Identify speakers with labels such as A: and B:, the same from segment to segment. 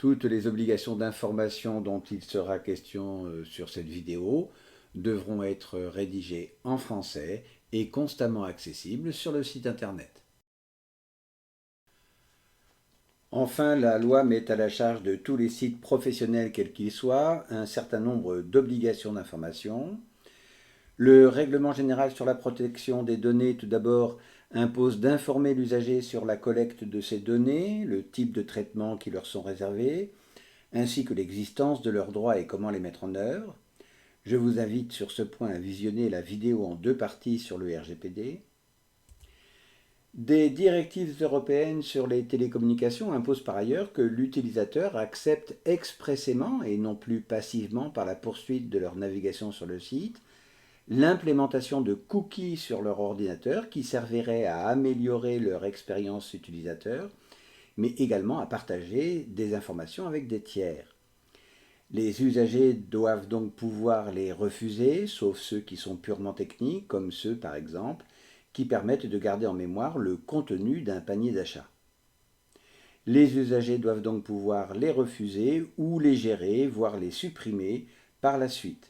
A: Toutes les obligations d'information dont il sera question sur cette vidéo devront être rédigées en français et constamment accessibles sur le site internet. Enfin, la loi met à la charge de tous les sites professionnels quels qu'ils soient un certain nombre d'obligations d'information. Le règlement général sur la protection des données, tout d'abord, impose d'informer l'usager sur la collecte de ces données, le type de traitement qui leur sont réservés, ainsi que l'existence de leurs droits et comment les mettre en œuvre. Je vous invite sur ce point à visionner la vidéo en 2 parties sur le RGPD. Des directives européennes sur les télécommunications imposent par ailleurs que l'utilisateur accepte expressément et non plus passivement par la poursuite de leur navigation sur le site l'implémentation de cookies sur leur ordinateur qui serviraient à améliorer leur expérience utilisateur, mais également à partager des informations avec des tiers. Les usagers doivent donc pouvoir les refuser, sauf ceux qui sont purement techniques, comme ceux par exemple qui permettent de garder en mémoire le contenu d'un panier d'achat. Les usagers doivent donc pouvoir les refuser ou les gérer, voire les supprimer par la suite.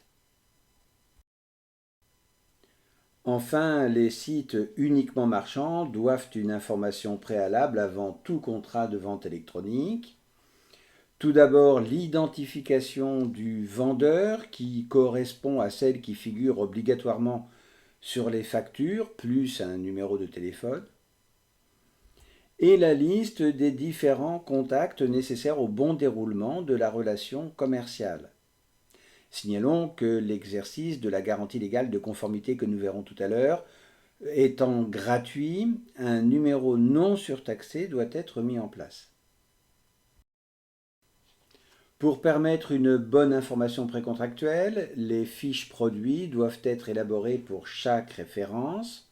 A: Enfin, les sites uniquement marchands doivent une information préalable avant tout contrat de vente électronique. Tout d'abord, l'identification du vendeur qui correspond à celle qui figure obligatoirement sur les factures, plus un numéro de téléphone. Et la liste des différents contacts nécessaires au bon déroulement de la relation commerciale. Signalons que l'exercice de la garantie légale de conformité que nous verrons tout à l'heure étant gratuit, un numéro non surtaxé doit être mis en place. Pour permettre une bonne information précontractuelle, les fiches produits doivent être élaborées pour chaque référence.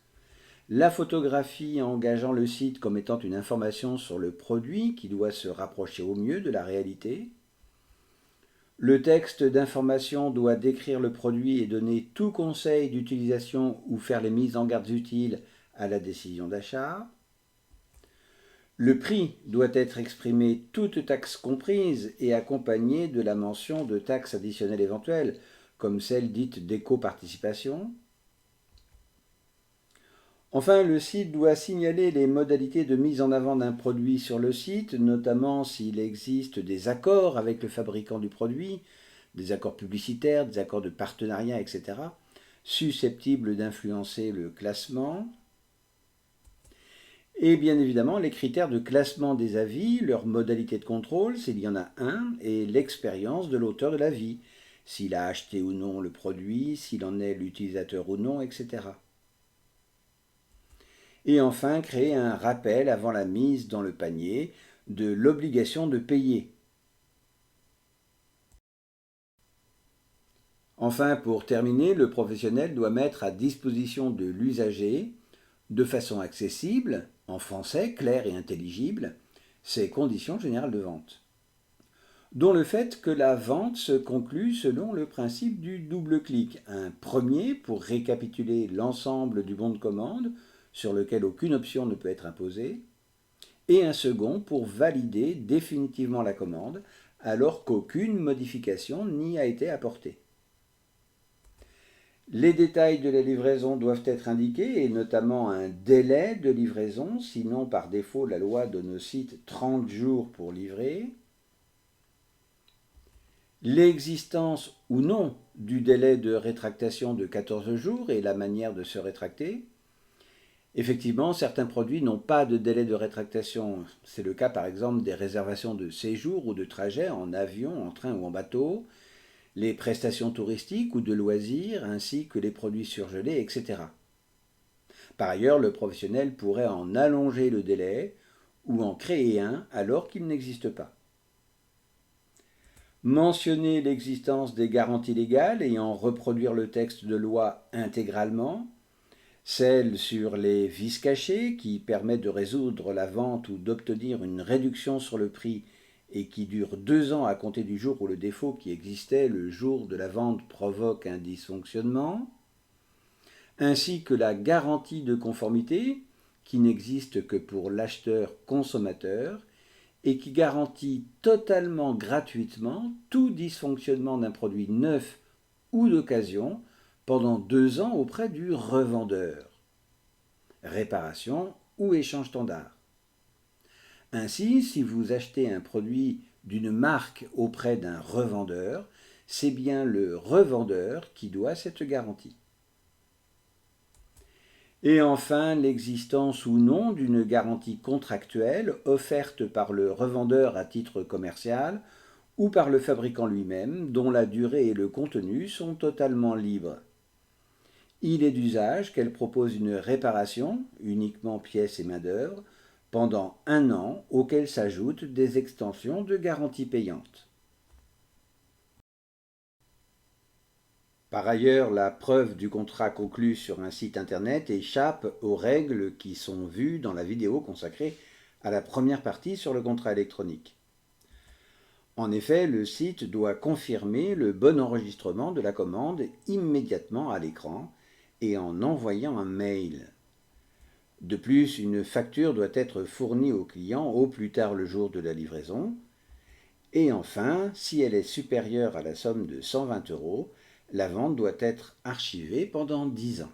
A: La photographie engageant le site comme étant une information sur le produit qui doit se rapprocher au mieux de la réalité. Le texte d'information doit décrire le produit et donner tout conseil d'utilisation ou faire les mises en garde utiles à la décision d'achat. Le prix doit être exprimé toutes taxes comprises et accompagné de la mention de taxes additionnelles éventuelles, comme celle dite d'éco-participation. Enfin, le site doit signaler les modalités de mise en avant d'un produit sur le site, notamment s'il existe des accords avec le fabricant du produit, des accords publicitaires, des accords de partenariat, etc., susceptibles d'influencer le classement. Et bien évidemment, les critères de classement des avis, leurs modalités de contrôle, s'il y en a un, et l'expérience de l'auteur de l'avis, s'il a acheté ou non le produit, s'il en est l'utilisateur ou non, etc. Et enfin, créer un rappel avant la mise dans le panier de l'obligation de payer. Enfin, pour terminer, le professionnel doit mettre à disposition de l'usager, de façon accessible, en français clair et intelligible, ses conditions générales de vente, dont le fait que la vente se conclut selon le principe du double clic. Un premier pour récapituler l'ensemble du bon de commande, sur lequel aucune option ne peut être imposée, et un second pour valider définitivement la commande, alors qu'aucune modification n'y a été apportée. Les détails de la livraison doivent être indiqués, et notamment un délai de livraison, sinon par défaut la loi donne au site 30 jours pour livrer. L'existence ou non du délai de rétractation de 14 jours et la manière de se rétracter. Effectivement, certains produits n'ont pas de délai de rétractation. C'est le cas par exemple des réservations de séjour ou de trajet en avion, en train ou en bateau, les prestations touristiques ou de loisirs, ainsi que les produits surgelés, etc. Par ailleurs, le professionnel pourrait en allonger le délai ou en créer un alors qu'il n'existe pas. Mentionner l'existence des garanties légales et en reproduire le texte de loi intégralement, celle sur les vices cachés qui permet de résoudre la vente ou d'obtenir une réduction sur le prix et qui dure 2 ans à compter du jour où le défaut qui existait le jour de la vente provoque un dysfonctionnement, ainsi que la garantie de conformité qui n'existe que pour l'acheteur consommateur et qui garantit totalement gratuitement tout dysfonctionnement d'un produit neuf ou d'occasion pendant 2 ans auprès du revendeur. Réparation ou échange standard. Ainsi, si vous achetez un produit d'une marque auprès d'un revendeur, c'est bien le revendeur qui doit cette garantie. Et enfin, l'existence ou non d'une garantie contractuelle offerte par le revendeur à titre commercial ou par le fabricant lui-même, dont la durée et le contenu sont totalement libres. Il est d'usage qu'elle propose une réparation, uniquement pièces et main-d'œuvre, pendant 1 an, auquel s'ajoutent des extensions de garantie payante. Par ailleurs, la preuve du contrat conclu sur un site internet échappe aux règles qui sont vues dans la vidéo consacrée à la première partie sur le contrat électronique. En effet, le site doit confirmer le bon enregistrement de la commande immédiatement à l'écran et en envoyant un mail. De plus, une facture doit être fournie au client au plus tard le jour de la livraison. Et enfin, si elle est supérieure à la somme de 120 €, la vente doit être archivée pendant 10 ans.